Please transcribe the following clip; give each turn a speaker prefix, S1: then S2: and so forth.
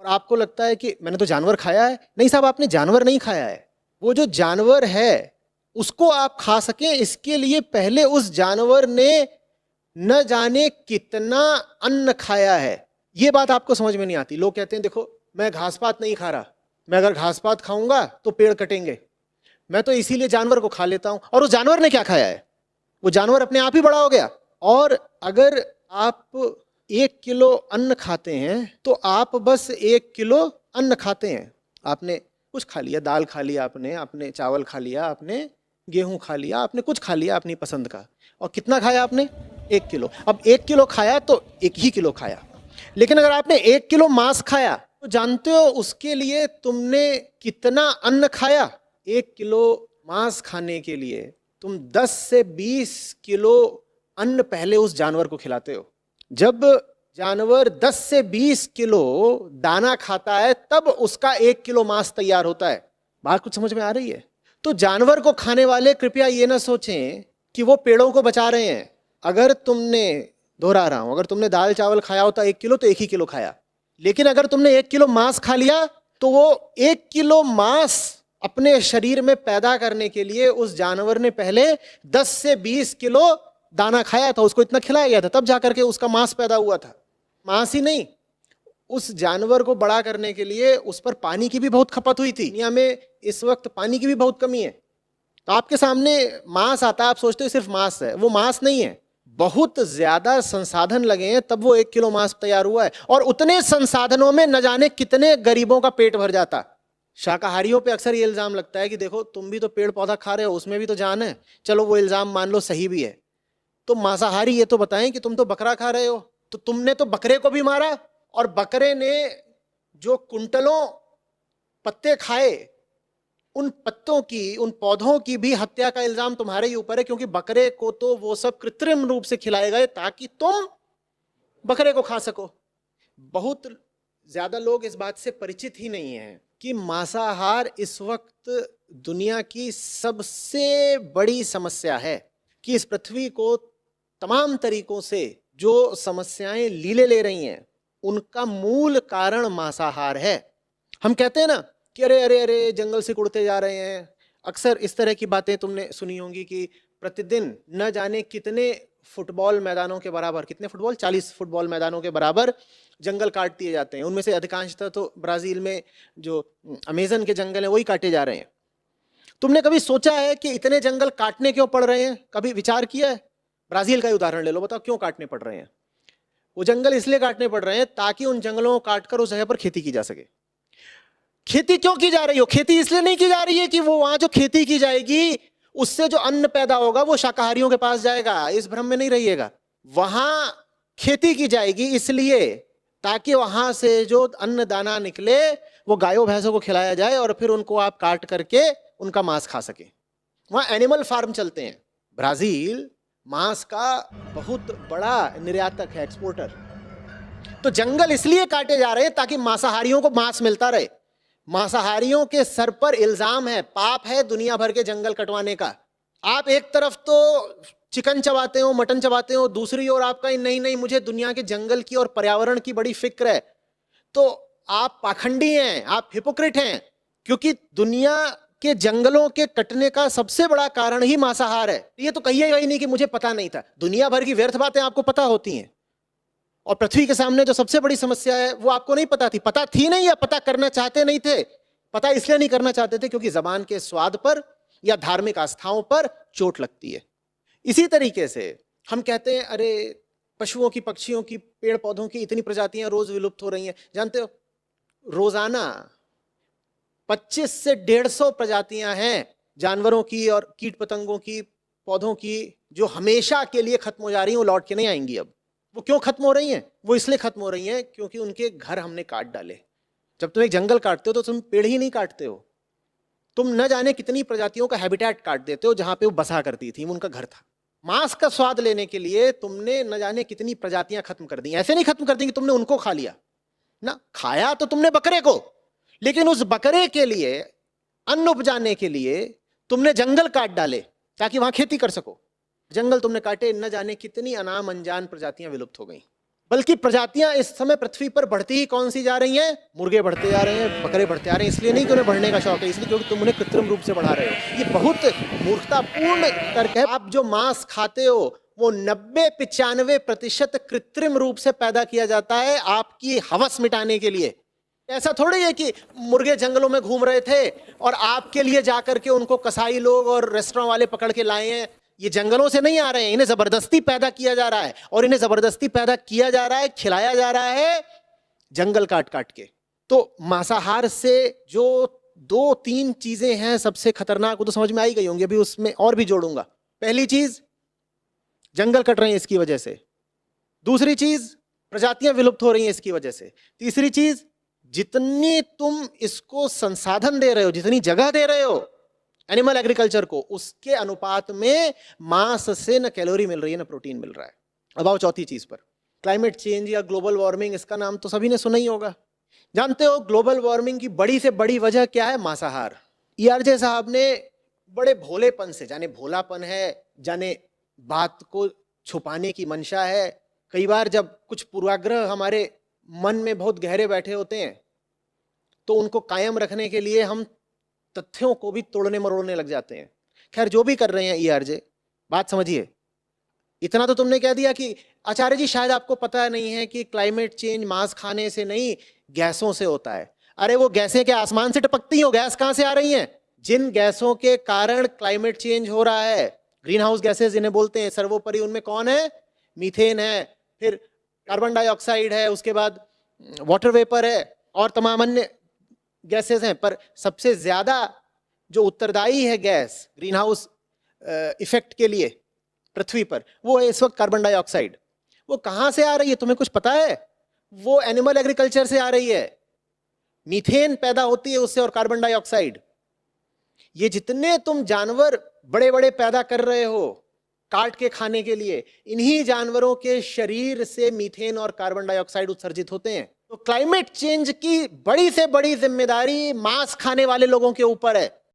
S1: और आपको लगता है कि मैंने तो जानवर खाया है। नहीं साहब, आपने जानवर नहीं खाया है। वो जो जानवर है उसको आप खा सकें इसके लिए पहले उस जानवर ने न जाने कितना अन्न खाया है। ये बात आपको समझ में नहीं आती। लोग कहते हैं देखो मैं घास पात नहीं खा रहा, मैं अगर घास पात खाऊंगा तो पेड़ कटेंगे, मैं तो इसीलिए जानवर को खा लेता हूं। और उस जानवर ने क्या खाया है? वो जानवर अपने आप ही बड़ा हो गया। और अगर आप 1 किलो अन्न खाते हैं तो आप बस 1 किलो अन्न खाते हैं। आपने कुछ खा लिया, दाल खा लिया, आपने चावल खा लिया, आपने गेहूं खा लिया, आपने कुछ खा लिया अपनी पसंद का। और कितना खाया आपने? 1 किलो। अब 1 किलो खाया तो 1 ही किलो खाया। लेकिन अगर आपने 1 किलो मांस खाया तो जानते हो उसके लिए तुमने कितना अन्न खाया? 1 किलो मांस खाने के लिए तुम 10 से 20 किलो अन्न पहले उस जानवर को खिलाते हो। जब जानवर 10 से 20 किलो दाना खाता है तब उसका 1 किलो मांस तैयार होता है। बात कुछ समझ में आ रही है? तो जानवर को खाने वाले कृपया ये ना सोचें कि वो पेड़ों को बचा रहे हैं। अगर तुमने, दोहरा रहा हूं, अगर तुमने दाल चावल खाया होता 1 किलो तो 1 ही किलो खाया। लेकिन अगर तुमने 1 किलो मांस खा लिया तो वो 1 किलो मांस अपने शरीर में पैदा करने के लिए उस जानवर ने पहले 10 से 20 किलो दाना खाया था, उसको इतना खिलाया गया था, तब जाकर के उसका मांस पैदा हुआ था। मांस ही नहीं, उस जानवर को बड़ा करने के लिए उस पर पानी की भी बहुत खपत हुई थी। दुनिया में इस वक्त पानी की भी बहुत कमी है। तो आपके सामने मांस आता है, आप सोचते हो सिर्फ मांस है, वो मांस नहीं है। बहुत ज्यादा संसाधन लगे हैं तब वो 1 किलो मांस तैयार हुआ है। और उतने संसाधनों में न जाने कितने गरीबों का पेट भर जाता। शाकाहारियों पे अक्सर ये इल्जाम लगता है कि देखो तुम भी तो पेड़ पौधा खा रहे हो, उसमें भी तो जान है। चलो वो इल्जाम मान लो सही भी है। तो मांसाहारी ये तो बताएं कि तुम तो बकरा खा रहे हो, तो तुमने तो बकरे को भी मारा और बकरे ने जो कुंटलों पत्ते खाए, उन पत्तों की, उन पौधों की भी हत्या का इल्जाम तुम्हारे ही ऊपर है, क्योंकि बकरे को तो वो सब कृत्रिम रूप से खिलाए गए ताकि तुम बकरे को खा सको। बहुत ज्यादा लोग इस बात से परिचित ही नहीं है कि मांसाहार इस वक्त दुनिया की सबसे बड़ी समस्या है। कि इस पृथ्वी को तमाम तरीकों से जो समस्याएं लीले ले रही हैं उनका मूल कारण मांसाहार है। हम कहते हैं ना कि अरे अरे अरे जंगल से उड़ते जा रहे हैं। अक्सर इस तरह की बातें तुमने सुनी होंगी कि प्रतिदिन न जाने कितने फुटबॉल मैदानों के बराबर, कितने फुटबॉल, 40 फुटबॉल मैदानों के बराबर जंगल काट दिए जाते हैं। उनमें से अधिकांशतः तो ब्राजील में जो अमेजन के जंगल हैं वही काटे जा रहे हैं। तुमने कभी सोचा है कि इतने जंगल काटने क्यों पड़ रहे हैं? कभी विचार किया है? ब्राजील का ही उदाहरण ले लो, बताओ क्यों काटने पड़ रहे हैं? वो जंगल इसलिए काटने पड़ रहे हैं ताकि उन जंगलों को काटकर उस जगह पर खेती की जा सके। खेती क्यों की जा रही हो? खेती इसलिए नहीं की जा रही है कि वो वहां जो खेती की जाएगी उससे जो अन्न पैदा होगा वो शाकाहारियों के पास जाएगा। इस भ्रम में नहीं रहिएगा। वहां खेती की जाएगी इसलिए ताकि वहां से जो अन्न दाना निकले वो गायों भैंसों को खिलाया जाए और फिर उनको आप काट करके उनका मांस खा सके। वहां एनिमल फार्म चलते हैं। ब्राजील मांस का बहुत बड़ा निर्यातक है, एक्सपोर्टर। तो जंगल इसलिए काटे जा रहे हैं ताकि मांसाहारियों को मांस मिलता रहे। मांसाहारियों के सर पर इल्जाम है, पाप है दुनिया भर के जंगल कटवाने का। आप एक तरफ तो चिकन चबाते हो, मटन चबाते हो, दूसरी ओर आपका नहीं नहीं मुझे दुनिया के जंगल की और पर्यावरण की बड़ी फिक्र है। तो आप पाखंडी हैं, आप हिपोक्रेट हैं, क्योंकि दुनिया के जंगलों के कटने का सबसे बड़ा कारण ही मांसाहार है। ये तो कहिएगा ही नहीं कि मुझे पता नहीं था। दुनिया भर की व्यर्थ बातें आपको पता होती हैं और पृथ्वी के सामने जो सबसे बड़ी समस्या है वो आपको नहीं पता थी। पता थी नहीं या पता करना चाहते नहीं थे? पता इसलिए नहीं करना चाहते थे क्योंकि जबान के स्वाद पर या धार्मिक आस्थाओं पर चोट लगती है। इसी तरीके से हम कहते हैं अरे पशुओं की, पक्षियों की, पेड़ पौधों की इतनी प्रजातियां रोज विलुप्त हो रही हैं। जानते हो रोजाना 25 से 150 प्रजातियां हैं जानवरों की और कीट पतंगों की, पौधों की, जो हमेशा के लिए खत्म हो जा रही हैं, वो लौट के नहीं आएंगी। अब वो क्यों खत्म हो रही हैं? वो इसलिए खत्म हो रही हैं क्योंकि उनके घर हमने काट डाले। जब तुम एक जंगल काटते हो तो तुम पेड़ ही नहीं काटते हो, तुम न जाने कितनी प्रजातियों का हैबिटेट काट देते हो जहां पे वो बसा करती थी, उनका घर था। मांस का स्वाद लेने के लिए तुमने न जाने कितनी प्रजातियां खत्म कर दी। ऐसे नहीं खत्म कर दी कि तुमने उनको खा लिया ना, खाया तो तुमने बकरे को, लेकिन उस बकरे के लिए अन्न उपजाने के लिए तुमने जंगल काट डाले ताकि वहां खेती कर सको। जंगल तुमने काटे, न जाने कितनी अनाम अनजान प्रजातियां विलुप्त हो गई। बल्कि प्रजातियां इस समय पृथ्वी पर बढ़ती ही कौन सी जा रही हैं? मुर्गे बढ़ते जा रहे हैं, बकरे बढ़ते आ रहे हैं। इसलिए नहीं कि उन्हें बढ़ने का शौक है, इसलिए क्योंकि तुम उन्हें कृत्रिम रूप से बढ़ा रहे हो। ये बहुत मूर्खतापूर्ण तर्क है। आप जो मांस खाते हो वो 90-95% कृत्रिम रूप से पैदा किया जाता है आपकी हवस मिटाने के लिए। ऐसा थोड़ी है कि मुर्गे जंगलों में घूम रहे थे और आपके लिए जाकर के उनको कसाई लोग और रेस्टोरेंट वाले पकड़ के लाए हैं। ये जंगलों से नहीं आ रहे हैं, इन्हें जबरदस्ती पैदा किया जा रहा है, और इन्हें जबरदस्ती पैदा किया जा रहा है, खिलाया जा रहा है जंगल काट काट के। तो मांसाहार से जो 2-3 चीजें हैं सबसे खतरनाक, वो तो समझ में आई गई होंगी, अभी उसमें और भी जोड़ूंगा। पहली चीज, जंगल कट रहे हैं इसकी वजह से। दूसरी चीज, प्रजातियां विलुप्त हो रही हैं इसकी वजह से। तीसरी चीज, जितनी तुम इसको संसाधन दे रहे हो, जितनी जगह दे रहे हो एनिमल एग्रीकल्चर को, उसके अनुपात में मांस से न कैलोरी मिल रही है न प्रोटीन मिल रहा है। अब आओ चौथी चीज पर, क्लाइमेट चेंज या ग्लोबल वार्मिंग। इसका नाम तो सभी ने सुना ही होगा। जानते हो ग्लोबल वार्मिंग की बड़ी से बड़ी वजह क्या है? मांसाहार। ERJ साहब ने बड़े भोलेपन से, जाने भोलापन है, जाने बात को छुपाने की मंशा है, कई बार जब कुछ पूर्वाग्रह हमारे मन में बहुत गहरे बैठे होते हैं तो उनको कायम रखने के लिए हम तथ्यों को भी तोड़ने मरोड़ने लग जाते हैं। खैर, जो भी कर रहे हैं ERJ, बात समझिए। इतना तो तुमने कह दिया कि आचार्य जी शायद आपको पता नहीं है कि क्लाइमेट चेंज मांस खाने से नहीं, गैसों से होता है। अरे वो गैसें क्या आसमान से टपकती हो? गैस कहां से आ रही हैं? जिन गैसों के कारण क्लाइमेट चेंज हो रहा है, ग्रीन हाउस गैसेज इन्हें बोलते हैं, सर्वोपरि उनमें कौन है? मीथेन है, फिर कार्बन डाइऑक्साइड है, उसके बाद वाटर वेपर है, और तमाम अन्य गैसेस हैं। पर सबसे ज्यादा जो उत्तरदायी है गैस ग्रीन हाउस इफेक्ट के लिए पृथ्वी पर, वो है इस वक्त कार्बन डाइऑक्साइड। वो कहां से आ रही है तुम्हें कुछ पता है? वो एनिमल एग्रीकल्चर से आ रही है। मीथेन पैदा होती है उससे, और कार्बन डाइऑक्साइड। ये जितने तुम जानवर बड़े बड़े पैदा कर रहे हो काट के खाने के लिए, इन्हीं जानवरों के शरीर से मीथेन और कार्बन डाइऑक्साइड उत्सर्जित होते हैं। तो क्लाइमेट चेंज की बड़ी से बड़ी जिम्मेदारी मांस खाने वाले लोगों के ऊपर है।